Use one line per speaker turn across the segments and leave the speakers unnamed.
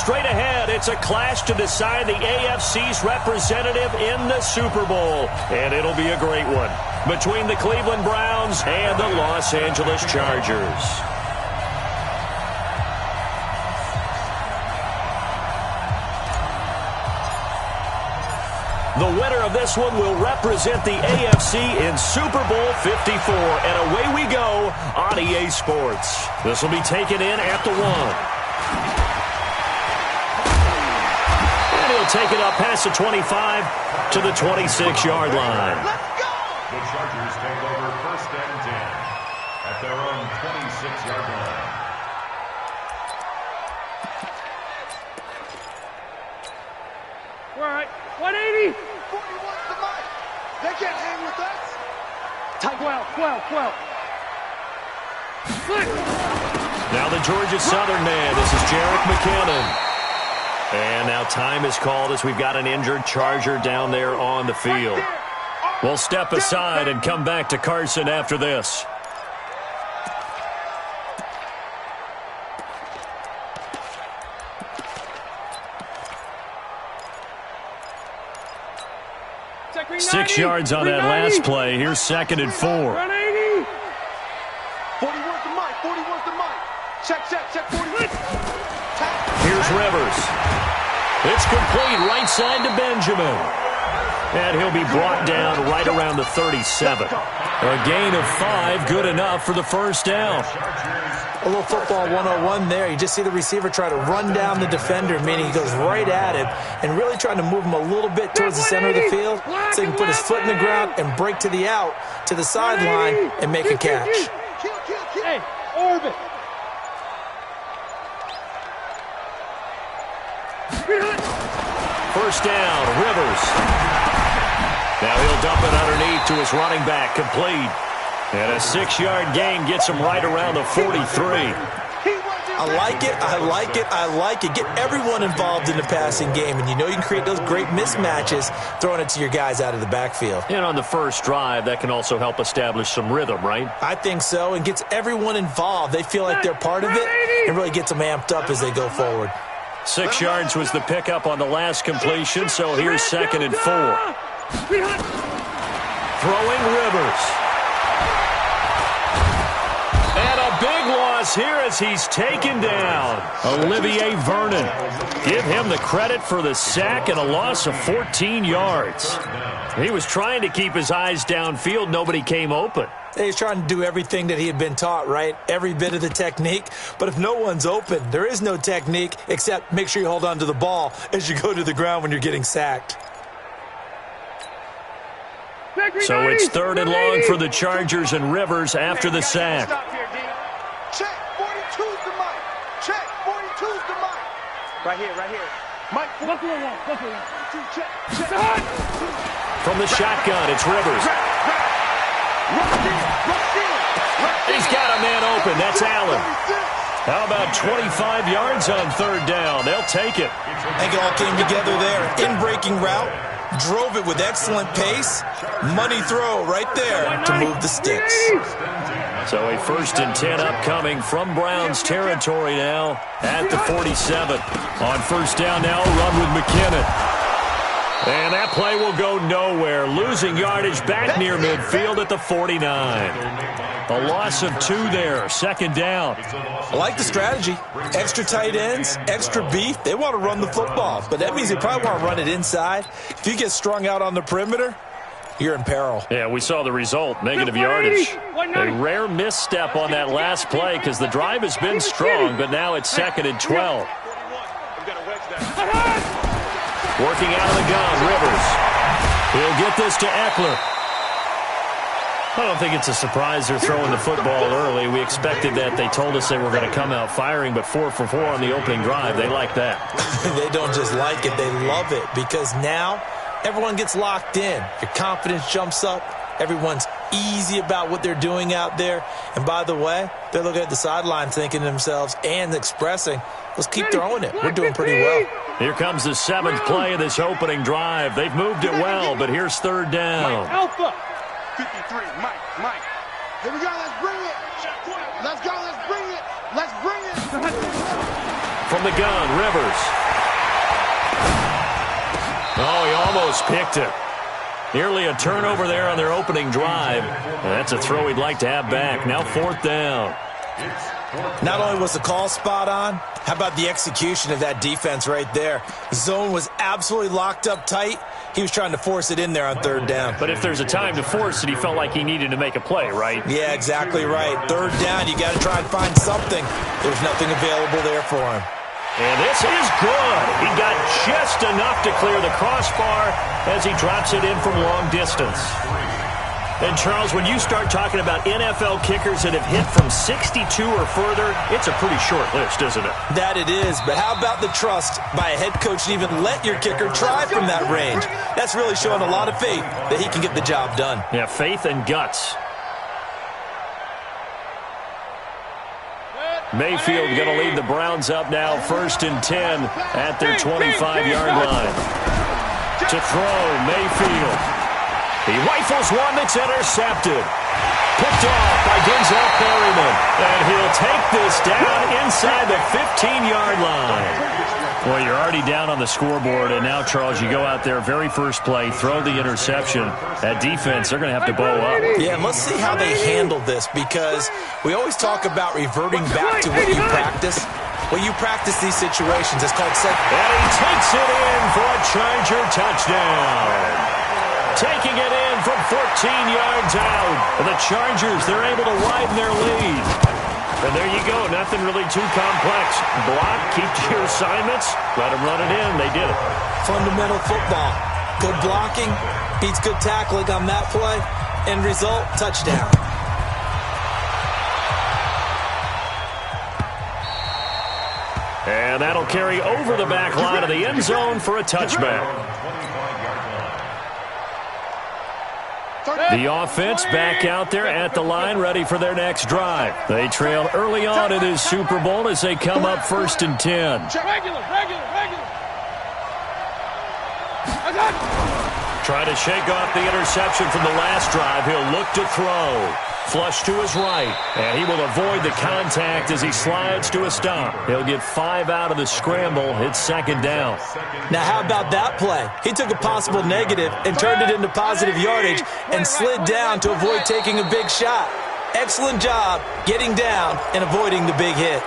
Straight ahead, it's a clash to decide the AFC's representative in the Super Bowl. And it'll be a great one between the Cleveland Browns and the Los Angeles Chargers. The winner of this one will represent the AFC in Super Bowl 54. And away we go on EA Sports. This will be taken in at the 1. And he'll take it up past the 25 to the 26-yard line.
Let's go! The Chargers take over 1st and 10 at their own 26-yard line.
All right, 180.
41's the mic. They can't hang with us.
Tight 12.
Now the Georgia Southern man. This is Jerick McKinnon. And now time is called as we've got an injured Charger down there on the field. We'll step aside and come back to Carson after this.
Check
6 yards on that last play. Here's 2nd and 4.
180.
41's the mic. 41's the mic. Check. 40.
Here's Rivers. It's complete right side to Benjamin. And he'll be brought down right around the 37. A gain of 5, good enough for the first down.
A little football 101 there. You just see the receiver try to run down the defender, meaning he goes right at him and really trying to move him a little bit towards the center of the field so he can put his foot in the ground and break to the out, to the sideline, and make a catch.
Hey, orbit.
First down, Rivers. Now he'll dump it underneath to his running back, complete. And a 6-yard gain gets him right around the 43.
I like it. Get everyone involved in the passing game, and you know you can create those great mismatches throwing it to your guys out of the backfield.
And on the first drive, that can also help establish some rhythm, right?
I think so, and gets everyone involved. They feel like they're part of it and really gets them amped up as they go forward.
6 yards was the pickup on the last completion, so here's 2nd and 4. Throwing Rivers. And a big loss here as he's taken down. Olivier Vernon. Give him the credit for the sack and a loss of 14 yards. He was trying to keep his eyes downfield. Nobody came open.
He's trying to do everything that he had been taught, right? Every bit of the technique. But if no one's open, there is no technique except make sure you hold on to the ball as you go to the ground when you're getting sacked.
So it's 3rd and long for the Chargers and Rivers after the sack.
Check. 42's the mic. Check. 42's the mic.
Right here. Mike, Buffalo one.
Check.
From the shotgun, it's Rivers. He's got a man open. That's Allen. How about 25 yards on 3rd down? They'll take it.
I think it all came together there. In-breaking route. Drove it with excellent pace. Money throw right there to move the sticks.
So a 1st and 10 upcoming from Browns territory now at the 47. On 1st down now, run with McKinnon. And that play will go nowhere. Losing yardage back near midfield at the 49. A loss of 2 there. 2nd down.
I like the strategy. Extra tight ends, extra beef. They want to run the football, but that means they probably want to run it inside. If you get strung out on the perimeter, you're in peril.
Yeah, we saw the result. Negative yardage. A rare misstep on that last play because the drive has been strong, but now it's 2nd and 12. Working out of the gun, Rivers. He'll get this to Eckler. I don't think it's a surprise they're throwing the football early. We expected that. They told us they were going to come out firing, but 4 for 4 on the opening drive. They like that.
They don't just like it. They love it because now everyone gets locked in. Your confidence jumps up. Everyone's easy about what they're doing out there. And by the way, they're looking at the sideline thinking to themselves and expressing, let's keep throwing it. We're doing pretty well.
Here comes the 7th play of this opening drive. They've moved it well, but here's 3rd down.
Alpha.
53, Mike. Here we go, let's bring it. Let's go, let's bring it.
from the gun, Rivers. Oh, he almost picked it. Nearly a turnover there on their opening drive. And that's a throw he'd like to have back. Now 4th down.
Not only was the call spot on, how about the execution of that defense right there? The zone was absolutely locked up tight. He was trying to force it in there on 3rd down.
But if there's a time to force it, he felt like he needed to make a play, right?
Yeah, exactly right. 3rd down, you got to try and find something. There's nothing available there for him.
And this is good. He got just enough to clear the crossbar as he drops it in from long distance. And, Charles, when you start talking about NFL kickers that have hit from 62 or further, it's a pretty short list, isn't it?
That it is, but how about the trust by a head coach to even let your kicker try from that range? That's really showing a lot of faith that he can get the job done.
Yeah, faith and guts. Mayfield going to lead the Browns up now, 1st and 10 at their 25-yard line. To throw, Mayfield. He rifles one that's intercepted. Picked off by Denzel Perryman. And he'll take this down inside the 15-yard line. Well, you're already down on the scoreboard, and now, Charles, you go out there, very first play, throw the interception. That defense, they're going to have to bow up.
Yeah, and let's see how they handle this, because we always talk about reverting back to what you practice. When you practice these situations, it's called set.
And he takes it in for a Charger touchdown. Taking it in from 14 yards out. And the Chargers, they're able to widen their lead. And there you go. Nothing really too complex. Block, keep to your assignments, let them run it in. They did it.
Fundamental football. Good blocking beats good tackling on that play. End result, touchdown.
And that'll carry over the back line of the end zone for a touchback. The offense back out there at the line, ready for their next drive. They trail early on in this Super Bowl as they come up 1st and 10.
Regular.
Try to shake off the interception from the last drive. He'll look to throw. Flush to his right, and he will avoid the contact as he slides to a stop. He'll get 5 out of the scramble. It's 2nd down.
Now, how about that play? He took a possible negative and turned it into positive yardage and slid down to avoid taking a big shot. Excellent job getting down and avoiding the big hit.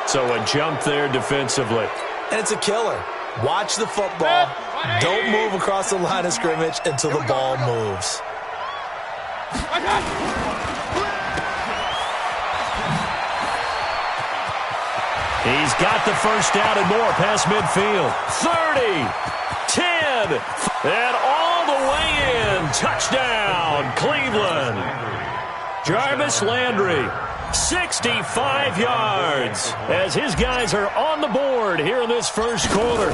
So a jump there defensively.
And it's a killer. Watch the football. Don't move across the line of scrimmage until the ball moves.
He's got the first down and more past midfield. 30, 10, and all the way in. Touchdown, Cleveland. Jarvis Landry, 65 yards, as his guys are on the board here in this first quarter.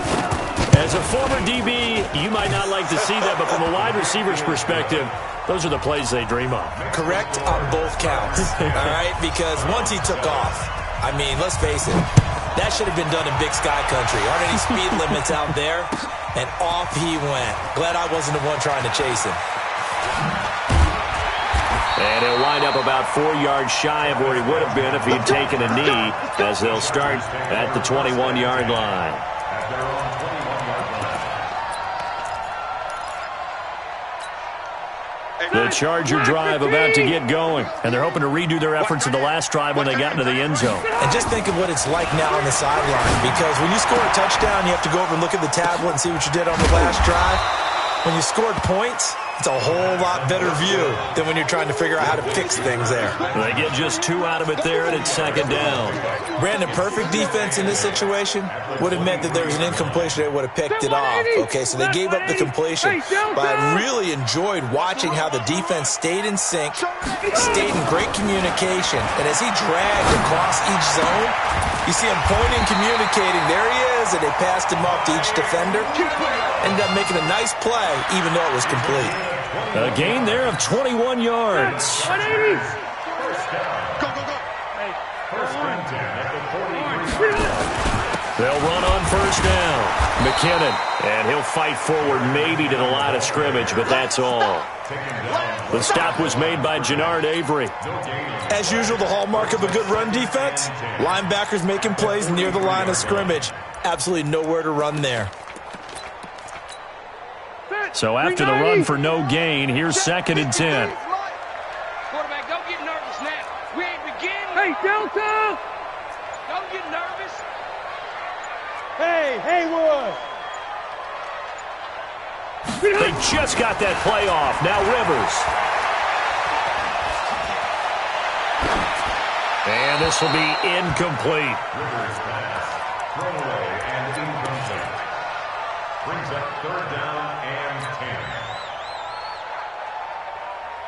As a former DB, you might not like to see that, but from a wide receiver's perspective, those are the plays they dream of.
Correct on both counts, all right? Because once he took off, I mean, let's face it, that should have been done in Big Sky Country. Aren't any speed limits out there? And off he went. Glad I wasn't the one trying to chase him.
And he'll wind up about 4 yards shy of where he would have been if he'd taken a knee, as they'll start at the 21-yard line. The Charger drive about to get going, and they're hoping to redo their efforts in the last drive when they got into the end zone.
And just think of what it's like now on the sideline, because when you score a touchdown, you have to go over and look at the tablet and see what you did on the last drive. When you scored points, it's a whole lot better view than when you're trying to figure out how to fix things there.
They get just 2 out of it there, and it's 2nd down.
Brandon, perfect defense in this situation would have meant that there was an incompletion. They would have picked it off. Okay, so they gave up the completion. But I really enjoyed watching how the defense stayed in sync, stayed in great communication. And as he dragged across each zone, you see him pointing, communicating. There he is, and they passed him off to each defender. Ended up making a nice play, even though it was complete.
A gain there of 21 yards.
180.
First and 10 at the 40.
They'll run on first down. McKinnon, and he'll fight forward maybe to the line of scrimmage, but that's all. The stop was made by Jannard Avery.
As usual, the hallmark of a good run defense, linebackers making plays near the line of scrimmage. Absolutely nowhere to run there.
So after the run for no gain, here's 2nd and 10.
Quarterback, don't get nervous now. We ain't beginning. Hey, Delta! Don't get nervous. Hey, Haywood!
They just got that play off. Now Rivers. And this will be incomplete.
Rivers pass. Thrown away and incomplete. Brings up 3rd down and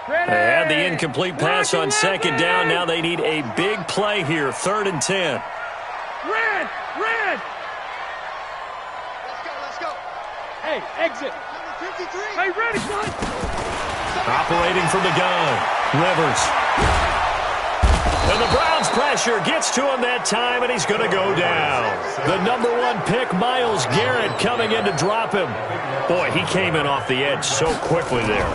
10.
They had the incomplete pass on 2nd down. Now they need a big play here. 3rd and 10.
Red!
Let's go.
Hey, exit.
Number 53.
Hey, ready, son!
Operating from the gun. Rivers. And the Browns pressure gets to him that time, and he's going to go down. The number 1 pick, Myles Garrett, coming in to drop him. Boy, he came in off the edge so quickly there.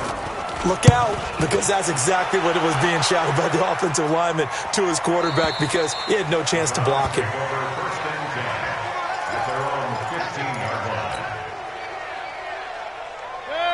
Look out, because that's exactly what it was being shouted by the offensive lineman to his quarterback, because he had no chance to block him.
First and 10 at their own 15-yard line.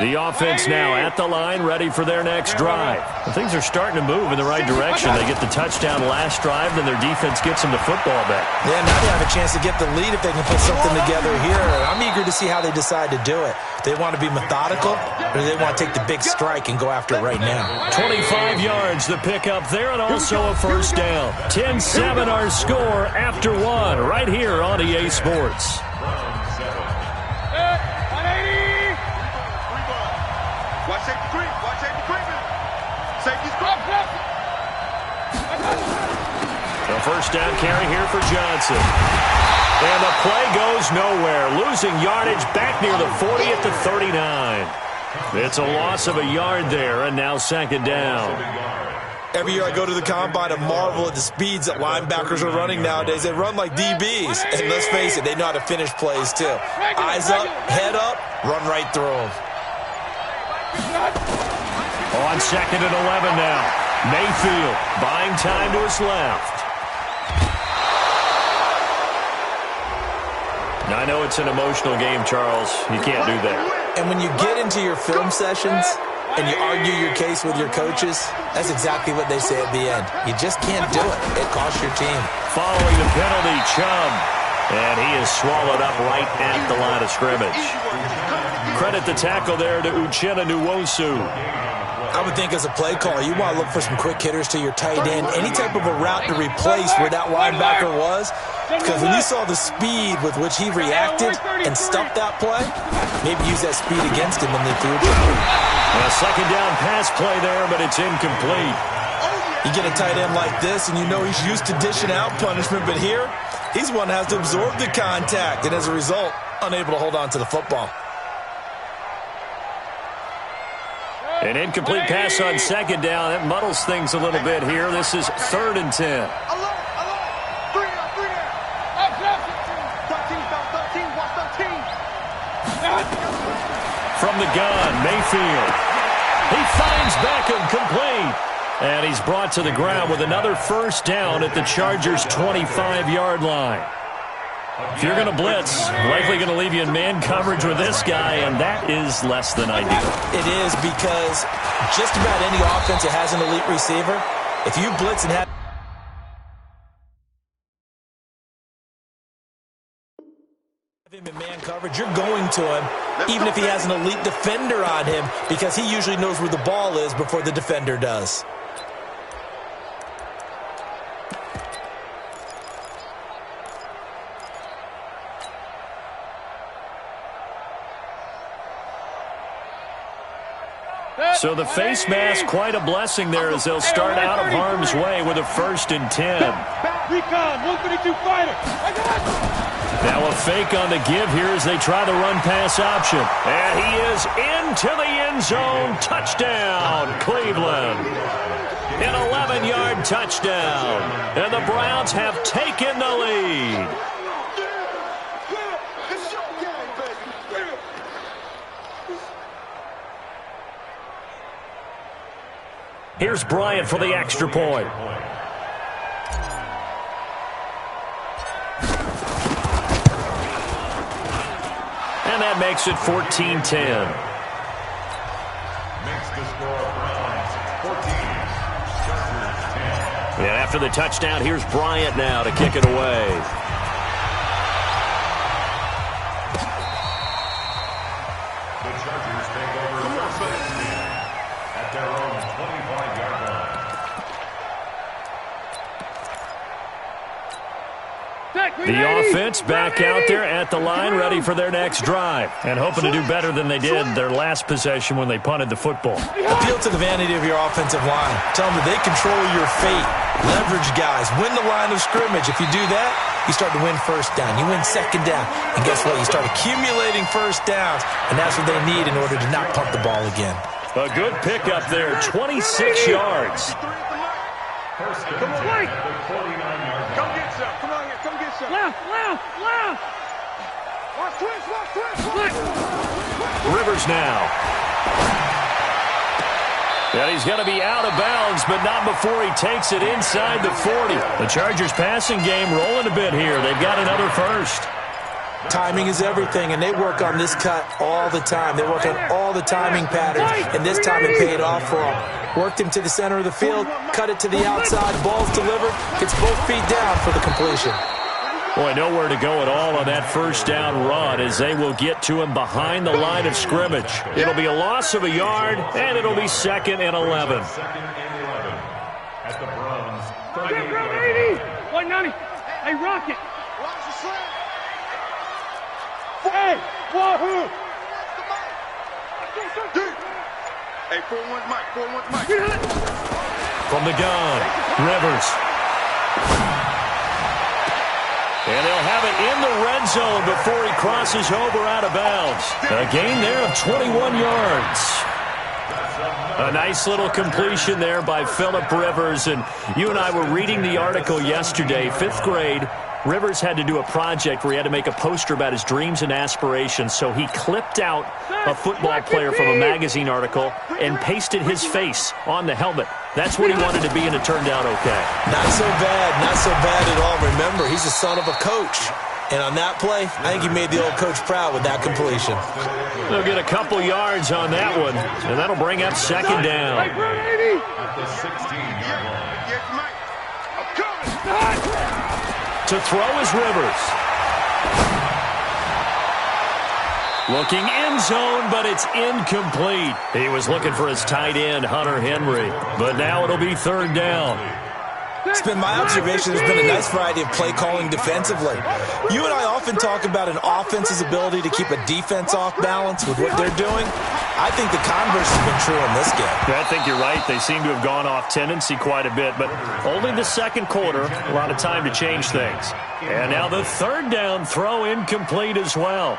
The offense now at the line, ready for their next drive. Things are starting to move in the right direction. They get the touchdown last drive, then their defense gets them the football back.
Yeah, now they have a chance to get the lead if they can put something together here. I'm eager to see how they decide to do it. They want to be methodical, or do they want to take the big strike and go after it right now?
25 yards the pickup there, and also a first down. 10-7 our score after 1 right here on EA Sports.
Watch safety creep. Watch safety creeping. Safety's creeping.
The first down carry here for Johnson. And the play goes nowhere. Losing yardage back near the 40 at the 39. It's a loss of a yard there, and now 2nd down.
Every year I go to the combine and marvel at the speeds that linebackers are running nowadays. They run like DBs. And let's face it, they know how to finish plays too. Eyes up, head up, run right through them.
On 2nd and 11 now. Mayfield buying time to his left. Now, I know it's an emotional game, Charles. You can't do that.
And when you get into your film sessions and you argue your case with your coaches, that's exactly what they say at the end. You just can't do it. It costs your team.
Following the penalty, Chubb. And he is swallowed up right at the line of scrimmage. Credit the tackle there to Uchenna Nwosu.
I would think as a play caller, you want to look for some quick hitters to your tight end. Any type of a route to replace where that linebacker was. Because when you saw the speed with which he reacted and stuffed that play, maybe use that speed against him in the future.
A 2nd down pass play there, but it's incomplete.
You get a tight end like this, and you know he's used to dishing out punishment, but here, he's one that has to absorb the contact, and as a result, unable to hold on to the football.
An incomplete pass on 2nd down. That muddles things a little bit here. This is 3rd and 10.
Alert. 3 down. 13, watch 13.
From the gun, Mayfield. He finds Beckham complete. And he's brought to the ground with another first down at the Chargers' 25-yard line. If you're going to blitz, likely going to leave you in man coverage with this guy, and that is less than ideal.
It is, because just about any offense that has an elite receiver, if you blitz and have him in man coverage, you're going to him, even if he has an elite defender on him, because he usually knows where the ball is before the defender does.
So the face mask, quite a blessing there as they'll start out of harm's way with a 1st and 10.
Recon, 132 fighter.
Now a fake on the give here as they try the run-pass option. And he is into the end zone. Touchdown, Cleveland. An 11-yard touchdown. And the Browns have taken the lead. Here's Bryant for the extra point. And that makes it 14-10.
Makes the score Browns 14, Chargers 10.
And after the touchdown, here's Bryant now to kick it away.
The Chargers take over first and 10 at their own 25-yard line.
The offense back out there at the line, ready for their next drive, and hoping to do better than they did their last possession when they punted the football.
Appeal to the vanity of your offensive line. Tell them that they control your fate. Leverage guys. Win the line of scrimmage. If you do that, you start to win first down. You win second down. And guess what? You start accumulating first downs, and that's what they need in order to not punt the ball again.
A good pickup there, 26 yards.
First and 10 at the 49-yard line.
Come get some. Come on here. Come get some.
Left.
Watch twist.
Rivers now. And he's going to be out of bounds, but not before he takes it inside the 40. The Chargers passing game rolling a bit here. They've got another first.
Timing is everything, and they work on this cut all the time. They work on all the timing patterns, and this time it paid off for them. Worked him to the center of the field, cut it to the outside, ball's delivered, gets both feet down for the completion.
Boy, nowhere to go at all on that first down run as they will get to him behind the line of scrimmage. It'll be a loss of a yard, and it'll be 2nd and 11.
Second and 11 at the Browns
180.
38-yard line.
Hey, Rocket.
Watch the slam.
Hey, wahoo.
Hey, 4-1 Mike.
From the gun, Rivers. And they'll have it in the red zone before he crosses over out of bounds. A gain there of 21 yards. A nice little completion there by Phillip Rivers. And you and I were reading the article yesterday, 5th grade. Rivers had to do a project where he had to make a poster about his dreams and aspirations, so he clipped out a football player from a magazine article and pasted his face on the helmet. That's what he wanted to be, and it turned out okay.
Not so bad at all. Remember, he's the son of a coach. And on that play, I think he made the old coach proud with that completion.
They'll get a couple yards on that one, and that'll bring up 2nd down.
At the 16-yard line.
Yes, Mike. I'm coming.
To throw is Rivers. Looking end zone, but it's incomplete. He was looking for his tight end, Hunter Henry. But now it'll be 3rd down.
It's been my observation there's been a nice variety of play calling defensively. You and I often talk about an offense's ability to keep a defense off balance with what they're doing. I think the converse has been true in this game.
I think you're right. They seem to have gone off tendency quite a bit, but only the 2nd quarter, a lot of time to change things. And now the 3rd down throw incomplete as well.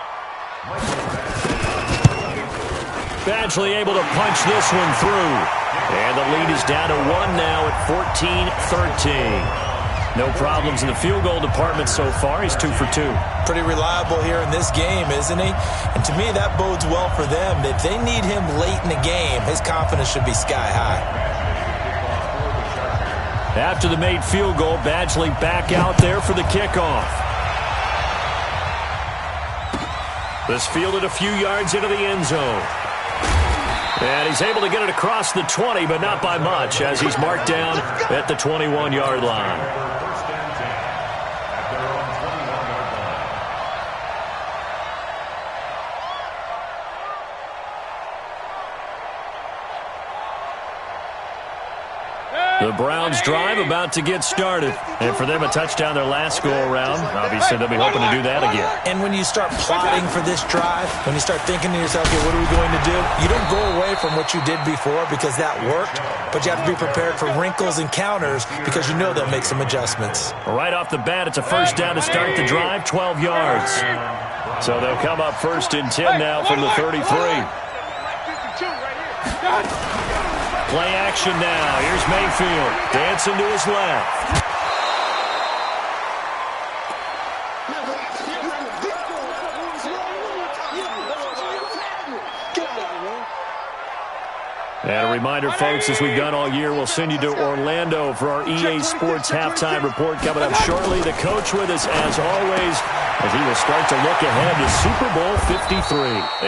Badgley able to punch this one through. And the lead is down to 1 now at 14-13. No problems in the field goal department so far. He's 2 for 2.
Pretty reliable here in this game, isn't he? And to me, that bodes well for them. If they need him late in the game, his confidence should be sky high.
After the made field goal, Badgley back out there for the kickoff. This fielded a few yards into the end zone. And he's able to get it across the 20, but not by much, as he's marked down at the 21-yard line.
First and 10 at their own 21-yard line.
The Browns drive about to get started. And for them, a touchdown their last go-around. Obviously, they'll be hoping to do that again.
And when you start plotting for this drive, when you start thinking to yourself, okay, what are we going to do? You don't go away from what you did before because that worked, but you have to be prepared for wrinkles and counters because you know they'll make some adjustments.
Right off the bat, it's a first down to start the drive, 12 yards. So they'll come up 1st and 10 now from the 33. Play action now. Here's Mayfield dancing to his left. And a reminder, folks, as we've done all year, we'll send you to Orlando for our EA Sports halftime report coming up shortly. The coach with us, as always, as he will start to look ahead to Super Bowl 53.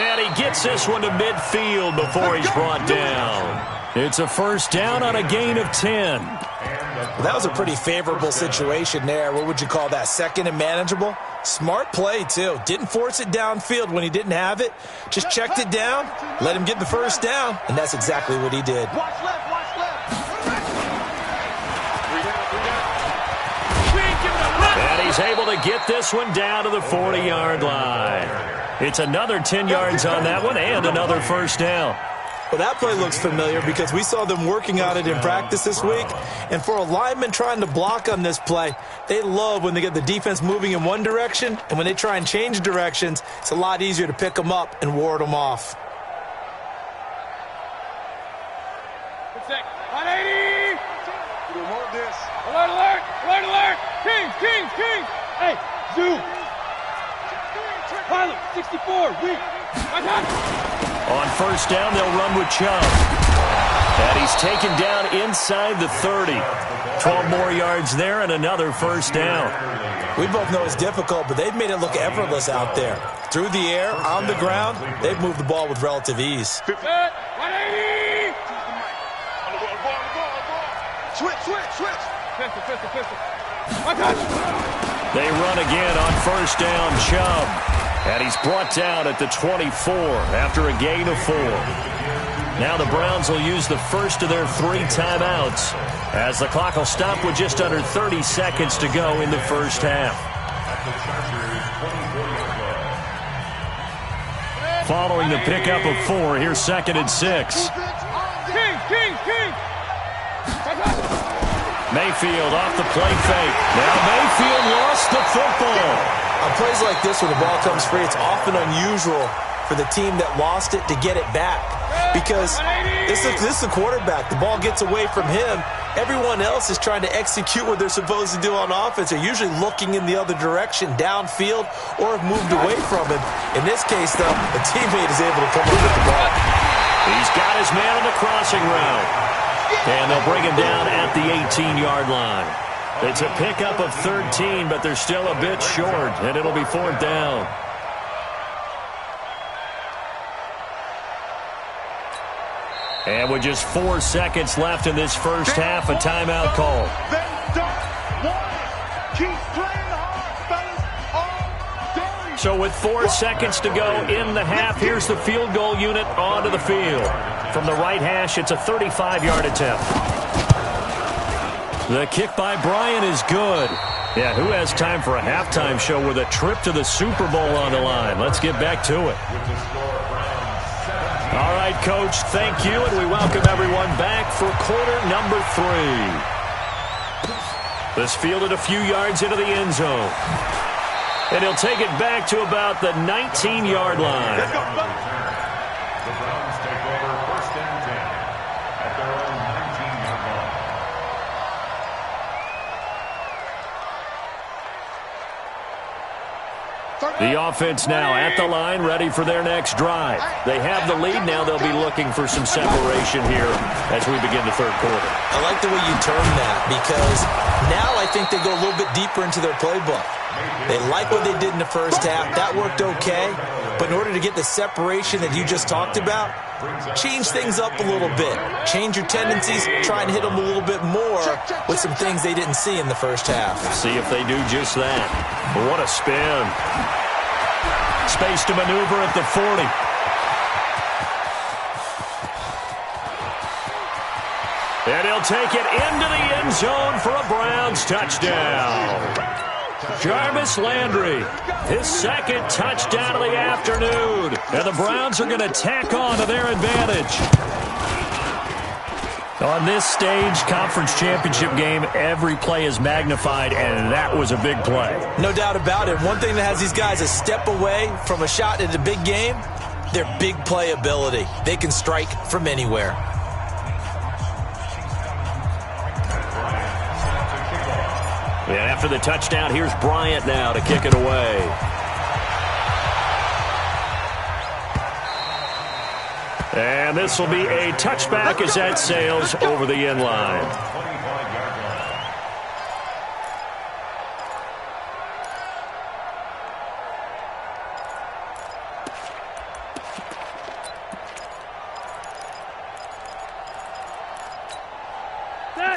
And he gets this one to midfield before he's brought down. It's a first down on a gain of 10.
Well, that was a pretty favorable situation there. What would you call that? Second and manageable? Smart play, too. Didn't force it downfield when he didn't have it. Just checked it down, let him get the first down, and that's exactly what he did.
Watch left, watch left.
And he's able to get this one down to the 40-yard line. It's another 10 yards on that one and another first down.
Well, that play looks familiar because we saw them working on it in practice this week. And for a lineman trying to block on this play, they love when they get the defense moving in one direction. And when they try and change directions, it's a lot easier to pick them up and ward them off.
180!
Hold this.
Alert, alert! Alert, alert! Kings! Hey, Zoo! Pilot, 64, weak. My God!
On first down, they'll run with Chubb. And he's taken down inside the 30. 12 more yards there and another first down.
We both know it's difficult, but they've made it look effortless out there. Through the air, on the ground, they've moved the ball with relative ease.
180!
Switch.
Pistol. My God!
They run again on first down, Chubb. And he's brought down at the 24 after a gain of 4. Now the Browns will use the first of their 3 timeouts as the clock will stop with just under 30 seconds to go in the first half. Following the pickup of 4, here's 2nd and 6.
King!
Mayfield off the play fake. Now Mayfield lost the football.
On plays like this where the ball comes free, it's often unusual for the team that lost it to get it back. Because this is a quarterback. The ball gets away from him. Everyone else is trying to execute what they're supposed to do on offense. They're usually looking in the other direction, downfield, or have moved away from him. In this case, though, a teammate is able to come up with the ball.
He's got his man on the crossing route. And they'll bring him down at the 18-yard line. It's a pickup of 13, but they're still a bit short, and it'll be 4th down. And with just 4 seconds left in this first half, a timeout call.
They don't want it. Keep playing hard, fellas. All day.
So with 4 seconds to go in the half, here's the field goal unit onto the field. From the right hash, it's a 35-yard attempt. The kick by Bryant is good. Yeah, who has time for a halftime show with a trip to the Super Bowl on the line? Let's get back to it. All right, Coach, thank you, and we welcome everyone back for quarter number 3. This fielded a few yards into the end zone. And he'll take it back to about the 19-yard line.
The Browns take over 1st and 10 at their own 19-yard line.
The offense now at the line, ready for their next drive. They have the lead. Now they'll be looking for some separation here as we begin the third quarter.
I like the way you term that because now I think they go a little bit deeper into their playbook. They like what they did in the first half. That worked okay. But in order to get the separation that you just talked about, change things up a little bit. Change your tendencies. Try and hit them a little bit more with some things they didn't see in the first half.
See if they do just that. What a spin. Space to maneuver at the 40. And he'll take it into the end zone for a Browns touchdown. Jarvis Landry, his 2nd touchdown of the afternoon. And the Browns are going to tack on to their advantage. On this stage, conference championship game, every play is magnified, and that was a big play.
No doubt about it. One thing that has these guys a step away from a shot at a big game, their big play ability. They can strike from anywhere.
And after the touchdown, here's Bryant now to kick it away. And this will be a touchback as that sails over the end line.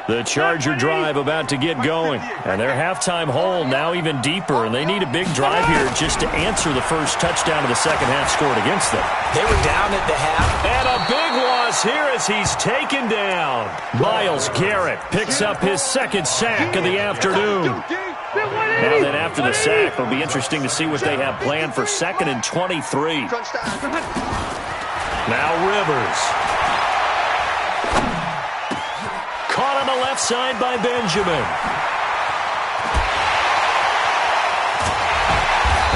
The Charger drive about to get going. And their halftime hole now even deeper. And they need a big drive here just to answer the first touchdown of the second half scored against them.
They were down at the half.
And a big loss here as he's taken down. Myles Garrett picks up his second sack of the afternoon. Now then, after the sack, it'll be interesting to see what they have planned for 2nd and 23. Now Rivers. Caught on the left side by Benjamin.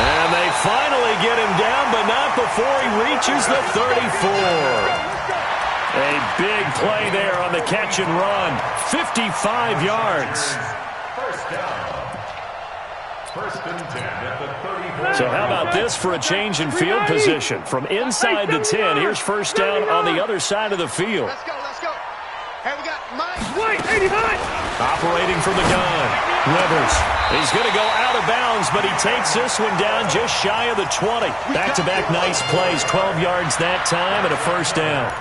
And they finally get him down, but not before he reaches the 34. A big play there on the catch and run. 55 yards.
First down. 1st and 10 at the 34.
So how about this for a change in field position? From inside the 10, here's first down on the other side of the field.
Let's go, let's go. Hey, we got Mike.
Operating from the gun. Rivers. He's going to go out of bounds, but he takes this one down just shy of the 20. Back-to-back nice plays. 12 yards that time and a first down.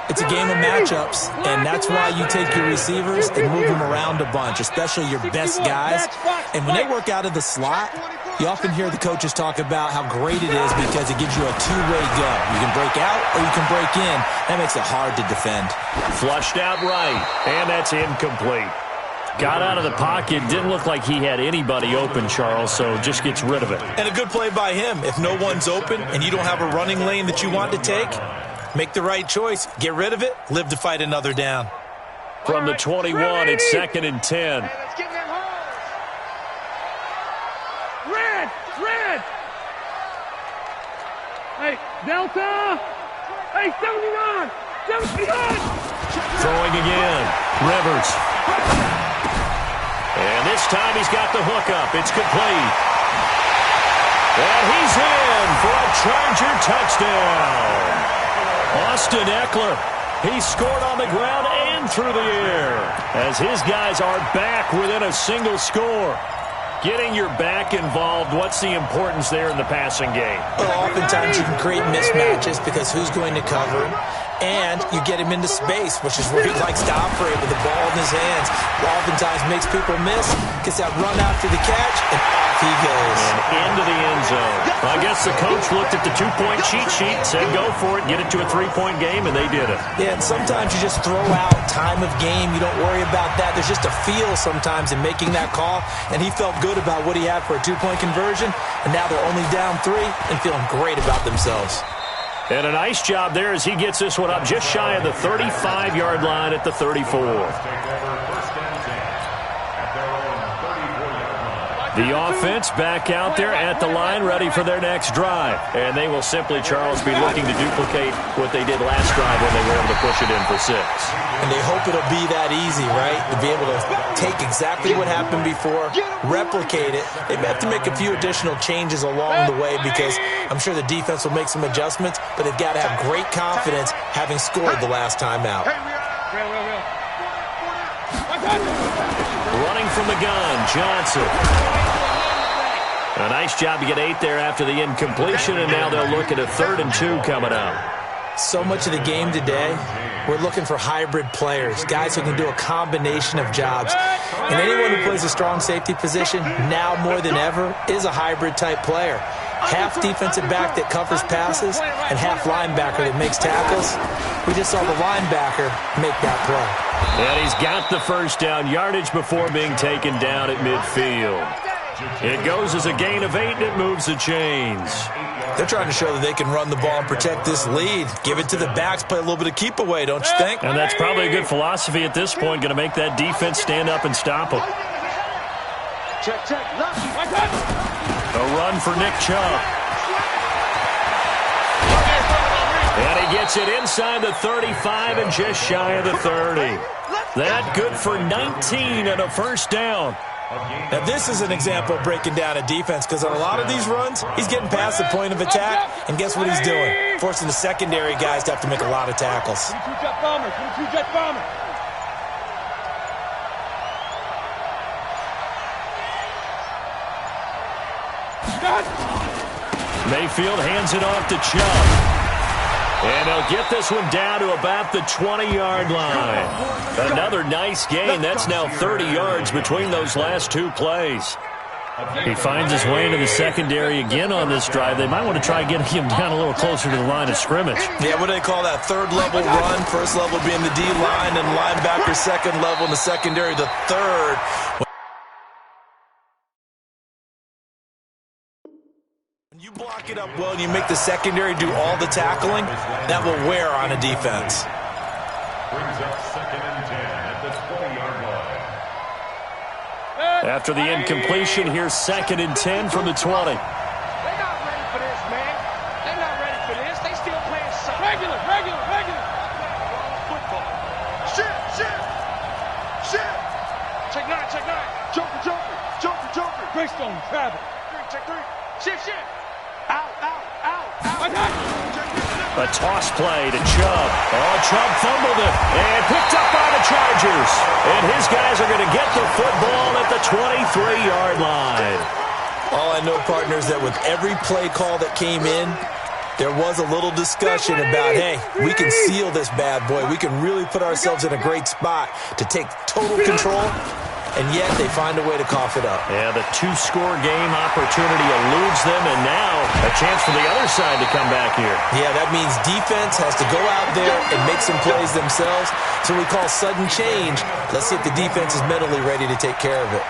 It's a game of matchups, and that's why you take your receivers and move them around a bunch, especially your best guys. And when they work out of the slot, you often hear the coaches talk about how great it is because it gives you a two-way go. You can break out or you can break in. That makes it hard to defend.
Flushed out right, and that's incomplete. Got out of the pocket, didn't look like he had anybody open, Charles, so just gets rid of it.
And a good play by him. If no one's open and you don't have a running lane that you want to take, make the right choice. Get rid of it. Live to fight another down.
From the 21, it's 2nd and 10.
Hey, let's get them holes.
Red! Hey, Delta! Hey, 79!
Throwing again. Rivers. And this time he's got the hookup. It's complete. And he's in for a Charger touchdown. Austin Eckler. He scored on the ground and through the air as his guys are back within a single score. Getting your back involved, what's the importance there in the passing game?
Well, oftentimes you can create mismatches because who's going to cover him? And you get him into space, which is where he likes to operate with the ball in his hands. Oftentimes makes people miss, gets that run after the catch, and off he goes.
And into the end zone. I guess the coach looked at the two-point cheat sheet, said go for it, get it to a three-point game, and they did it.
Yeah, and sometimes you just throw out time of game. You don't worry about that. There's just a feel sometimes in making that call, and he felt good about what he had for a two-point conversion, and now they're only down 3 and feeling great about themselves.
And a nice job there as he gets this one up just shy of the 35-yard line at the 34. The offense back out there at the line ready for their next drive. And they will simply, Charles, be looking to duplicate what they did last drive when they were able to push it in for 6.
And they hope it'll be that easy, right? To be able to take exactly what happened before, replicate it. They may have to make a few additional changes along the way because I'm sure the defense will make some adjustments, but they've got to have great confidence having scored the last time out.
Running from the gun, Johnson. A nice job to get 8 there after the incompletion, and now they'll look at a 3rd and 2 coming up.
So much of the game today, we're looking for hybrid players, guys who can do a combination of jobs. And anyone who plays a strong safety position, now more than ever, is a hybrid-type player. Half defensive back that covers passes and half linebacker that makes tackles. We just saw the linebacker make that play.
And he's got the first down, yardage before being taken down at midfield. It goes as a gain of 8, and it moves the chains.
They're trying to show that they can run the ball and protect this lead. Give it to the backs, play a little bit of keep away, don't you think?
And that's probably a good philosophy at this point, going to make that defense stand up and stop them. A run for Nick Chubb. And he gets it inside the 35 and just shy of the 30. That good for 19 and a first down.
Now, this is an example of breaking down a defense because on a lot of these runs, he's getting past the point of attack, and guess what he's doing? Forcing the secondary guys to have to make a lot of tackles.
22 bomber, 22 jet bomber.
Mayfield hands it off to Chubb. And they'll get this one down to about the 20-yard line. Another nice gain. That's now 30 yards between those last two plays. He finds his way into the secondary again on this drive. They might want to try getting him down a little closer to the line of scrimmage.
Yeah, what do they call that? Third level run. First level being the D-line and linebacker. Second level in the secondary, the third. When you block it up well and you make the secondary do all the tackling, that will wear on a defense.
Brings up 2nd and 10 at the 20-yard line.
After the incompletion, here's 2nd and 10 from the 20.
They're not ready for this, man. They're not ready for this. They still playing regular. Football.
Shift.
Check nine.
Joker.
Greystone, travel.
Check 3.
Shift.
Out.
A toss play to Chubb. Oh, Chubb fumbled it and picked up by the Chargers. And his guys are going to get the football at the 23-yard line.
All I know, partners, that with every play call that came in, there was a little discussion about, hey, we can seal this bad boy. We can really put ourselves in a great spot to take total control. And yet they find a way to cough it up.
Yeah, the two-score game opportunity eludes them, and now a chance for the other side to come back here.
Yeah, that means defense has to go out there and make some plays themselves. So we call sudden change. Let's see if the defense is mentally ready to take care of it.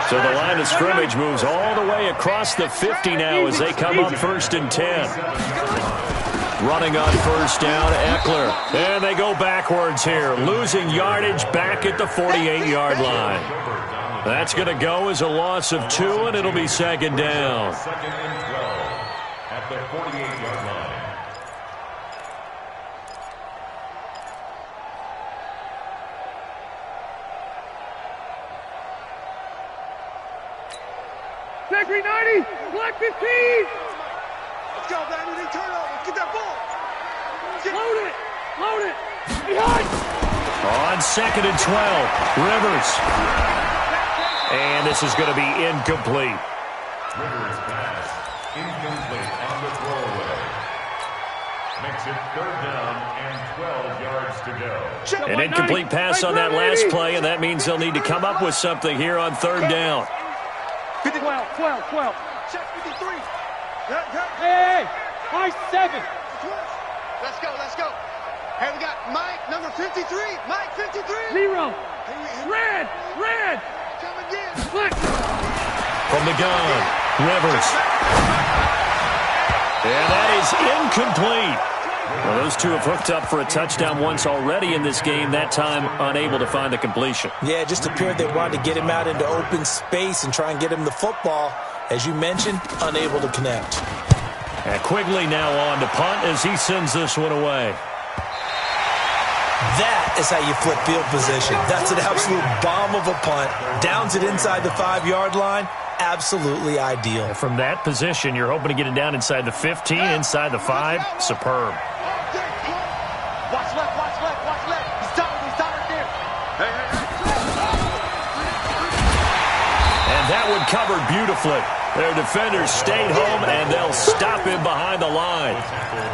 So the line of scrimmage moves all the way across the 50 now as they come up 1st and 10. Running on 1st down, Eckler. And they go backwards here, losing yardage back at the 48-yard line. That's going to go as a loss of 2, and it'll be 2nd down.
2nd and 12 at the 48-yard line.
Secondary 90, black 15.
Let's go, baby. They turn over. Get that ball.
Load it. Behind.
On 2nd and 12, Rivers. And this is going to be incomplete.
Rivers pass. Incomplete on the throwaway. Makes it 3rd down and 12 yards to go.
An incomplete pass on that last play, and that means they'll need to come up with something here on 3rd down.
12.
Check 53.
Hey, high 7.
Let's go. Hey, we got Mike, number 53. Mike, 53.
0. Red.
Come again.
Black.
From the gun, Rivers. And that is incomplete. Well, those two have hooked up for a touchdown once already in this game, that time unable to find the completion.
Yeah, it just appeared they wanted to get him out into open space and try and get him the football. As you mentioned, unable to connect.
And Quigley now on to punt as he sends this one away.
That is how you flip field position. That's an absolute bomb of a punt. Downs it inside the 5-yard line. Absolutely ideal.
And from that position, you're hoping to get it down inside the 15, inside the 5. Superb.
Watch left. He's down right there.
And that one covered beautifully. Their defenders stayed home, and they'll stop him behind the line.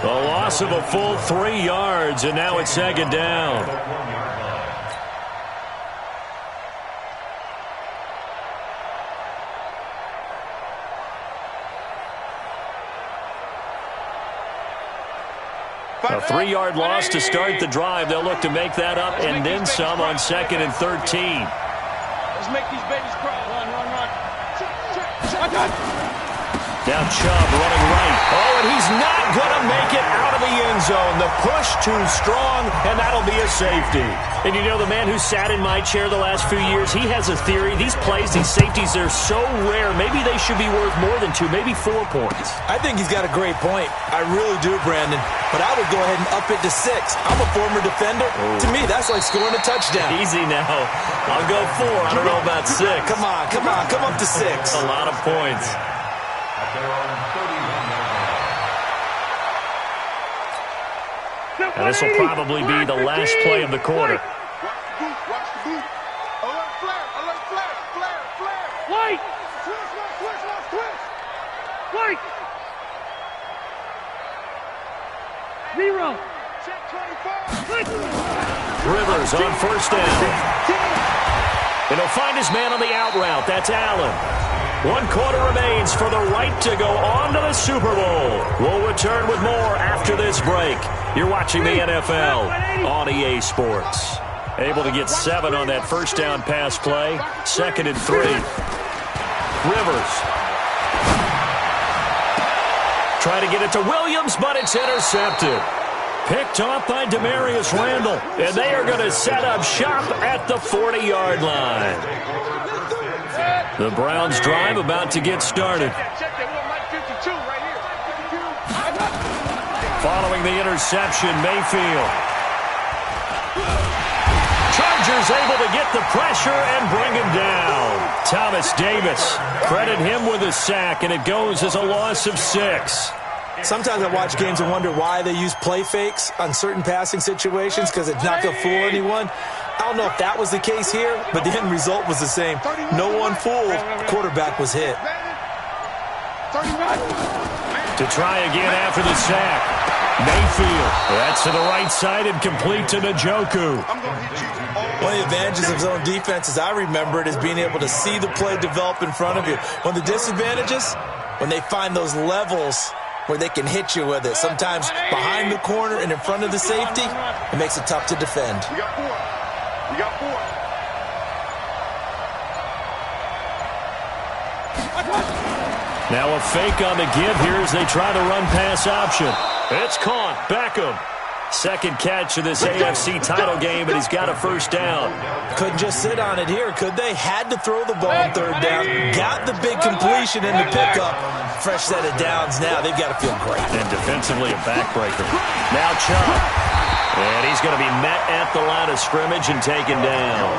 The loss of a full 3 yards, and now it's 2nd down. A 3-yard loss to start the drive. They'll look to make that up and then some on 2nd and 13.
Let's make these babies cry. Run.
Now Chubb running right. Oh, and he's not going to make it out of the end zone. The push too strong, and that'll be a safety. And you know, the man who sat in my chair the last few years, he has a theory. These plays, these safeties, they're so rare. Maybe they should be worth more than 2, maybe 4 points.
I think he's got a great point. I really do, Brandon. But I would go ahead and up it to 6. I'm a former defender. Oh. To me, that's like scoring a touchdown.
Easy now. I'll go 4. I don't know about 6.
Come on. Come up to 6.
A lot of points. And this will probably be the last play of the quarter.
Watch the boot. Alert flare.
White.
Switch.
White. 0.
Check 25.
Rivers on first down. And he'll find his man on the out route. That's Allen. 1 quarter remains for the right to go on to the Super Bowl. We'll return with more after this break. You're watching the NFL on EA Sports. Able to get 7 on that first down pass play. 2nd and 3. Rivers. Trying to get it to Williams, but it's intercepted. Picked off by Demarius Randall. And they are going to set up shop at the 40-yard line. The Browns drive about to get started. Following the interception, Mayfield. Chargers able to get the pressure and bring him down. Thomas Davis, credit him with a sack, and it goes as a loss of 6.
Sometimes I watch games and wonder why they use play fakes on certain passing situations because it's not going to fool anyone. I don't know if that was the case here, but the end result was the same. No one fooled. Quarterback was hit.
To try again after the sack. Mayfield. That's to the right side and complete to Njoku.
One of the advantages of zone defense, as I remember it, is being able to see the play develop in front of you. One of the disadvantages, when they find those levels where they can hit you with it. Sometimes behind the corner and in front of the safety, it makes it tough to defend.
We got 4.
Now a fake on the give here as they try the run-pass option. It's caught. Beckham. 2nd catch of this AFC title game, and he's got a first down.
Couldn't just sit on it here, could they? Had to throw the ball on 3rd down. Got the big completion in the pickup. Fresh set of downs now. They've got to feel great.
And defensively a backbreaker. Now Chubb. And he's going to be met at the line of scrimmage and taken down.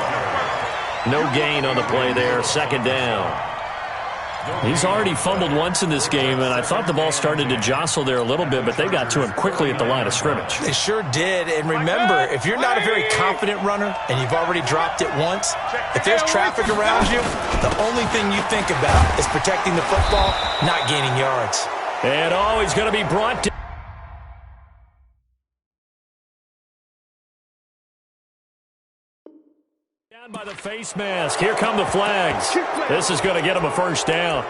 No gain on the play there. 2nd down. He's already fumbled once in this game, and I thought the ball started to jostle there a little bit, but they got to him quickly at the line of scrimmage.
They sure did. And remember, if you're not a very confident runner and you've already dropped it once, if there's traffic around you, the only thing you think about is protecting the football, not gaining yards.
And he's going to be brought down. By the face mask. Here come the flags. This is going to get him a first down.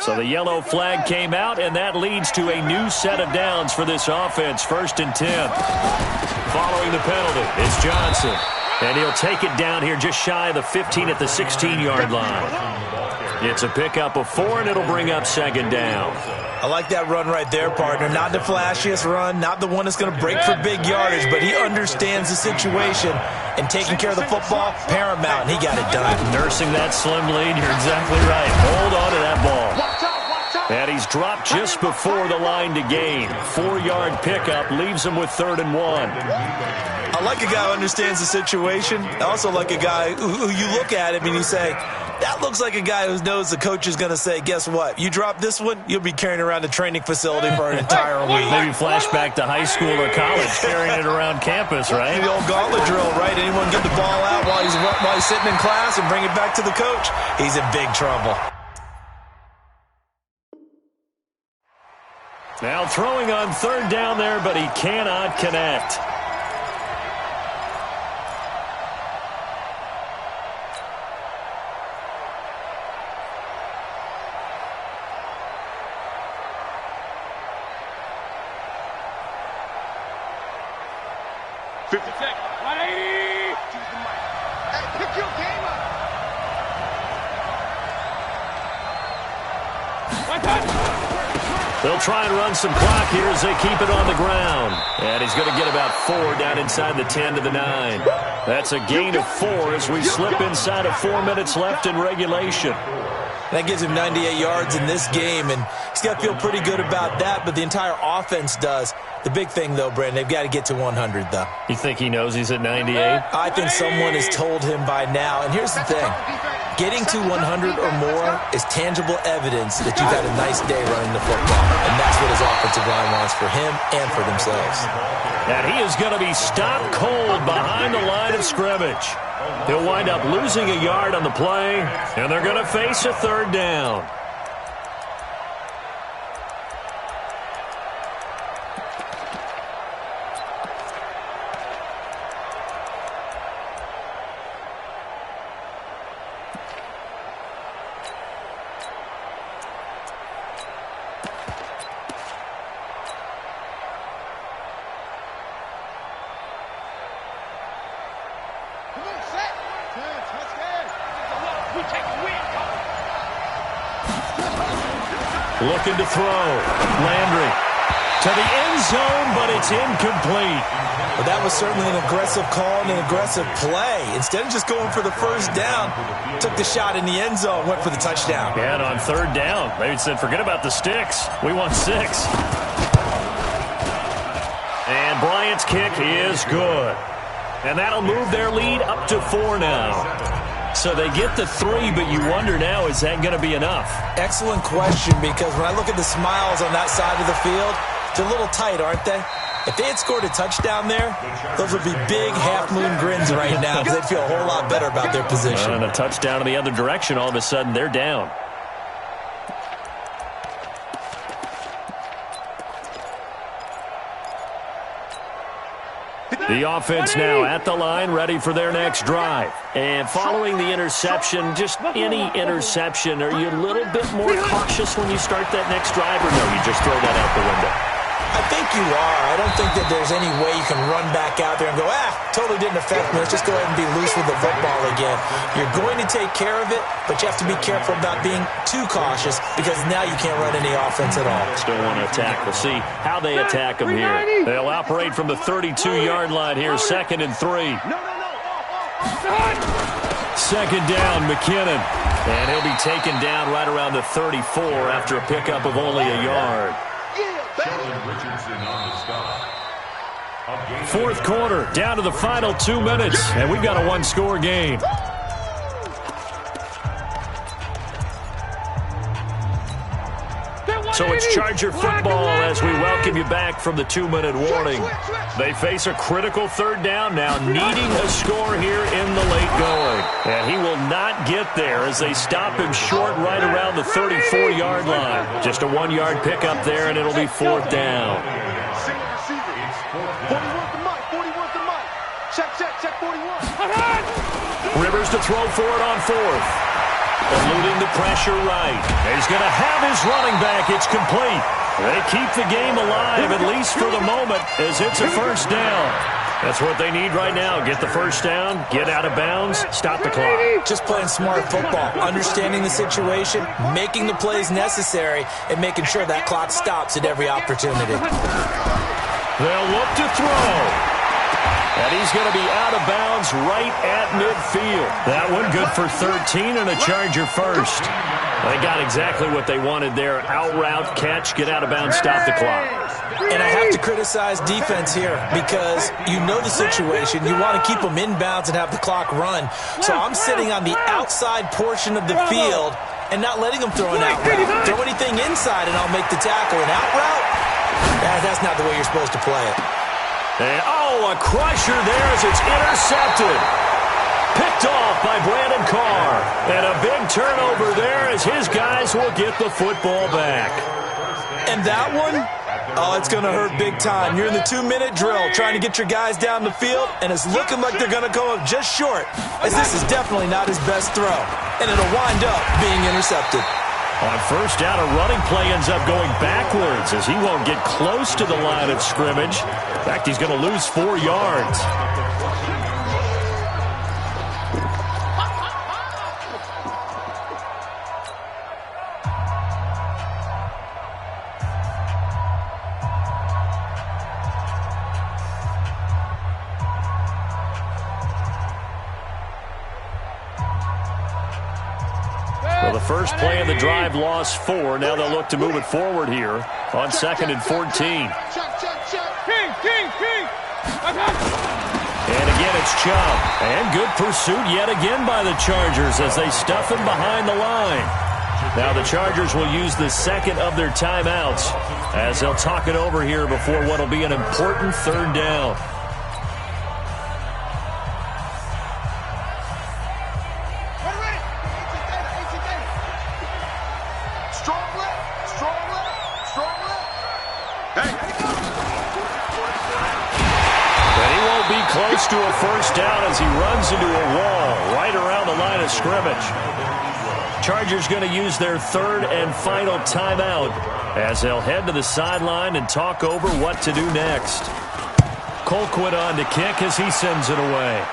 So the yellow flag came out, and that leads to a new set of downs for this offense. 1st and 10. Following the penalty, it's Johnson. And he'll take it down here just shy of the 15 at the 16-yard line. It's a pickup of 4, and it'll bring up 2nd down.
I like that run right there, partner. Not the flashiest run, not the one that's going to break for big yardage, but he understands the situation, and taking care of the football, paramount, and he got it done.
Nursing that slim lead, you're exactly right. Hold on to that ball. And he's dropped just before the line to gain. 4-yard pickup leaves him with 3rd and 1.
I like a guy who understands the situation. I also like a guy who you look at him and you say, that looks like a guy who knows the coach is going to say, guess what? You drop this one, you'll be carrying around the training facility for an entire week.
Maybe flashback to high school or college, carrying it around campus, right?
The old gauntlet drill, right? Anyone get the ball out while he's sitting in class and bring it back to the coach? He's in big trouble.
Now throwing on 3rd down there, but he cannot connect.
50 seconds. 180.
Hey, pick your game up.
One touch.
They'll try and run some clock here as they keep it on the ground. And he's going to get about 4 down inside the 10 to the 9. That's a gain of 4 as we slip inside of 4 minutes left in regulation.
That gives him 98 yards in this game, and he's got to feel pretty good about that, but the entire offense does. The big thing, though, Brandon, they've got to get to 100, though.
You think he knows he's at 98?
I think someone has told him by now, and here's the thing. Getting to 100 or more is tangible evidence that you've had a nice day running the football, and that's what his offensive line wants for him and for themselves.
And he is going to be stopped cold behind the line of scrimmage. He'll wind up losing a yard on the play, and they're going to face a 3rd down. Looking to throw. Landry to the end zone, but it's incomplete.
Well, that was certainly an aggressive call and an aggressive play. Instead of just going for the 1st down, took the shot in the end zone, went for the touchdown.
And on 3rd down, they said, forget about the sticks. We want 6. And Bryant's kick is good. And that'll move their lead up to 4 now. So they get the 3, but you wonder now, is that going to be enough?
Excellent question, because when I look at the smiles on that side of the field, they're a little tight, aren't they? If they had scored a touchdown there, those would be big half-moon grins right now because they'd feel a whole lot better about their position.
And a touchdown in the other direction, all of a sudden they're down. The offense now at the line, ready for their next drive. And following the interception, just any interception, are you a little bit more cautious when you start that next drive, or no, you just throw that out the window?
I think you are. I don't think that there's any way you can run back out there and go, totally didn't affect me. Let's just go ahead and be loose with the football again. You're going to take care of it, but you have to be careful about being too cautious because now you can't run any offense at all.
Still want to attack. We'll see how they attack them here. They'll operate from the 32-yard line here, 2nd and 3.
No.
2nd down, McKinnon. And he'll be taken down right around the 34 after a pickup of only a yard. 4th quarter, down to the final 2 minutes, and we've got a 1-score game. So it's Charger football as we welcome you back from the 2-minute warning. They face a critical 3rd down now, needing a score here in the late going. And he will not get there as they stop him short right around the 34-yard line. Just a 1-yard pickup there, and it'll be 4th down.
41.
Rivers to throw for it on 4th. Eluding the pressure right. He's going to have his running back. It's complete. They keep the game alive, at least for the moment, as it's a 1st down. That's what they need right now. Get the 1st down, get out of bounds, stop the clock.
Just playing smart football, understanding the situation, making the plays necessary, and making sure that clock stops at every opportunity.
They'll look to throw. And he's going to be out of bounds right at midfield. That one good for 13 and a Charger 1st. They got exactly what they wanted there. Out route, catch, get out of bounds, stop the clock.
And I have to criticize defense here because you know the situation. You want to keep them in bounds and have the clock run. So I'm sitting on the outside portion of the field and not letting them throw an out route. Throw anything inside and I'll make the tackle. An out route? That's not the way you're supposed to play it.
And, a crusher there as it's intercepted. Picked off by Brandon Carr. And a big turnover there as his guys will get the football back.
And that one, it's going to hurt big time. You're in the 2-minute drill trying to get your guys down the field, and it's looking like they're going to come up just short, as this is definitely not his best throw. And it'll wind up being intercepted.
On first down, a running play ends up going backwards as he won't get close to the line of scrimmage. In fact, he's going to lose 4 yards. Well, the first play of the drive lost 4. Now they'll look to move it forward here on 2nd and 14. And again, it's Chubb. And good pursuit yet again by the Chargers as they stuff him behind the line. Now the Chargers will use the second of their timeouts as they'll talk it over here before what will be an important 3rd down. Close to a first down as he runs into a wall right around the line of scrimmage. Chargers going to use their 3rd and final timeout as they'll head to the sideline and talk over what to do next. Colquitt on to kick as he sends it away.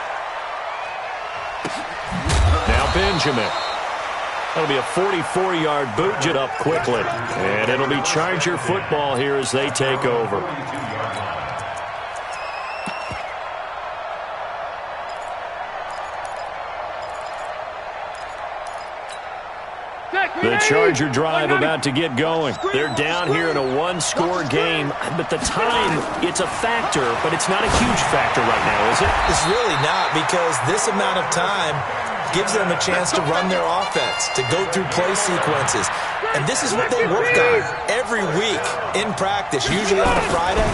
Now Benjamin. That'll be a 44-yard boot jet up quickly. And it'll be Charger football here as they take over. The Charger drive about to get going. They're down here in a 1-score game, but the time, it's a factor, but it's not a huge factor right now, is it?
It's really not, because this amount of time gives them a chance to run their offense, to go through play sequences. And this is what they work on every week in practice, usually on a Friday.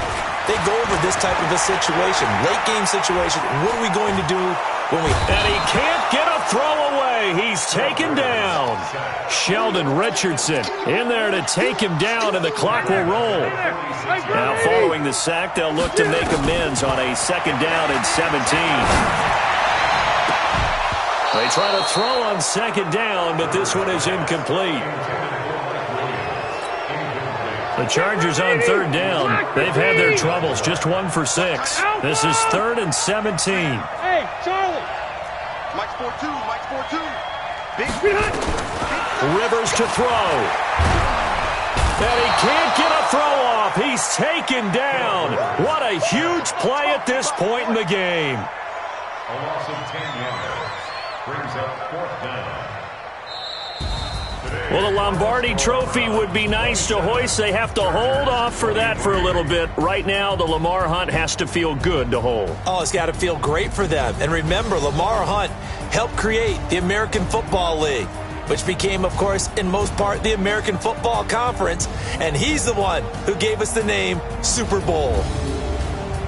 They go over this type of a situation, late game situation. What are we going to do when we...
And he can't get a throw away. He's taken down. Sheldon Richardson in there to take him down, and the clock will roll. Now following the sack, they'll look to make amends on a 2nd down and 17. They try to throw on 2nd down, but this one is incomplete. The Chargers on 3rd down. They've had their troubles, just 1 for 6. This is 3rd and 17.
Hey, Charlie. Mike's 4-2. Mike's 4-2. Big.
Rivers to throw. And he can't get a throw off. He's taken down. What a huge play at this point in the game.
A loss of 10 yards brings up 4th down.
Well, the Lombardi Trophy would be nice to hoist. They have to hold off for that for a little bit. Right now, the Lamar Hunt has to feel good to hold.
Oh, it's got to feel great for them. And remember, Lamar Hunt helped create the American Football League, which became, of course, in most part, the American Football Conference. And he's the one who gave us the name Super Bowl.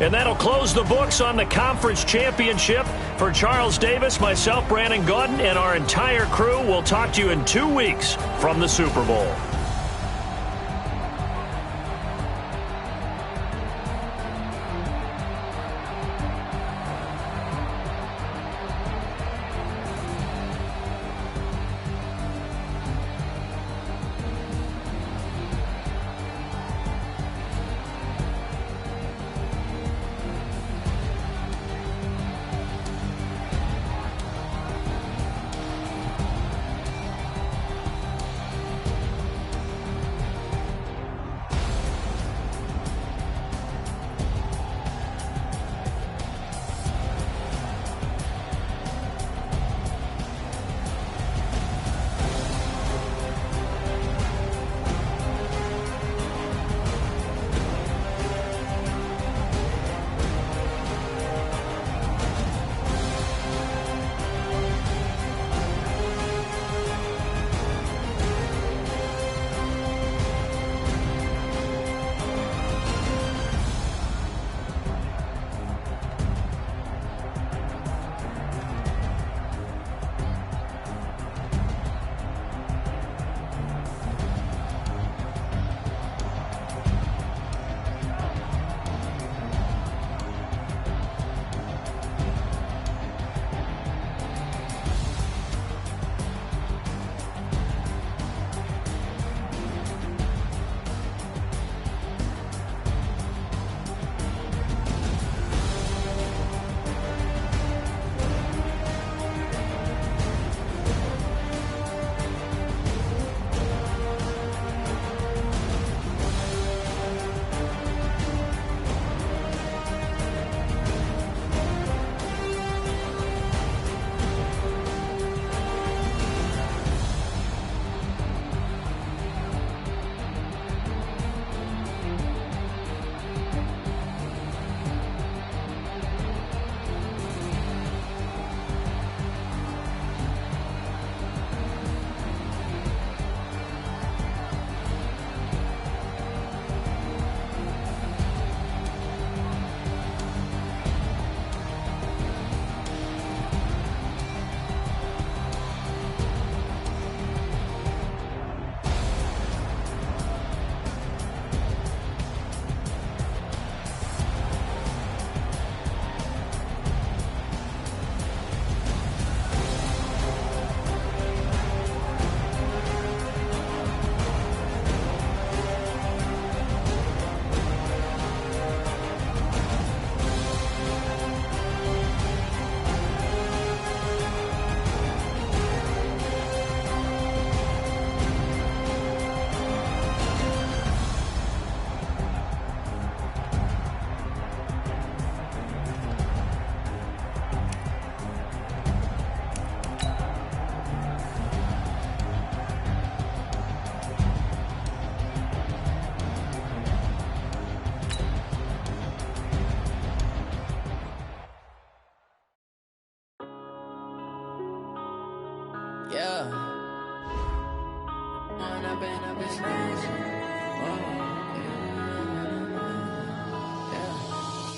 And that'll close the books on the conference championship. For Charles Davis, myself, Brandon Gaudin, and our entire crew, we'll talk to you in 2 weeks from the Super Bowl.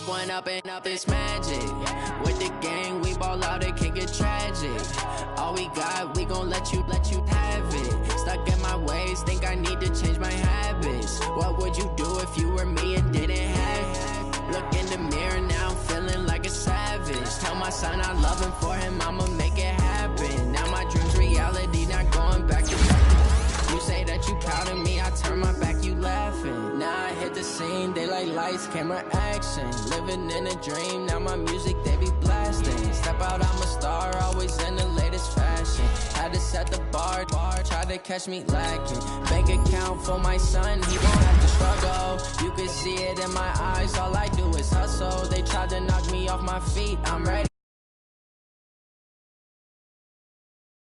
One up and up is magic. With the gang, we ball out, it can get tragic. All we got, we gon' let you have it. Stuck in my ways, think I need to change my habits. What would you do if you were me and didn't have it? Look in the mirror now, I'm feeling like a savage. Tell my son I love him, for him I'ma make it happen. Now my dream's reality, not going back to back. You say that you proud of me, I turn my back, you laughing. Now I hit the scene, they like lights, camera, action. Living in a dream, now my music, they be blasting. Step out, I'm a star, always in the latest fashion. Had to set the bar, try to catch me lacking. Bank account for my son, he won't have to struggle. You can see it in my eyes, all I do is hustle. They tried to knock me off my feet, I'm ready.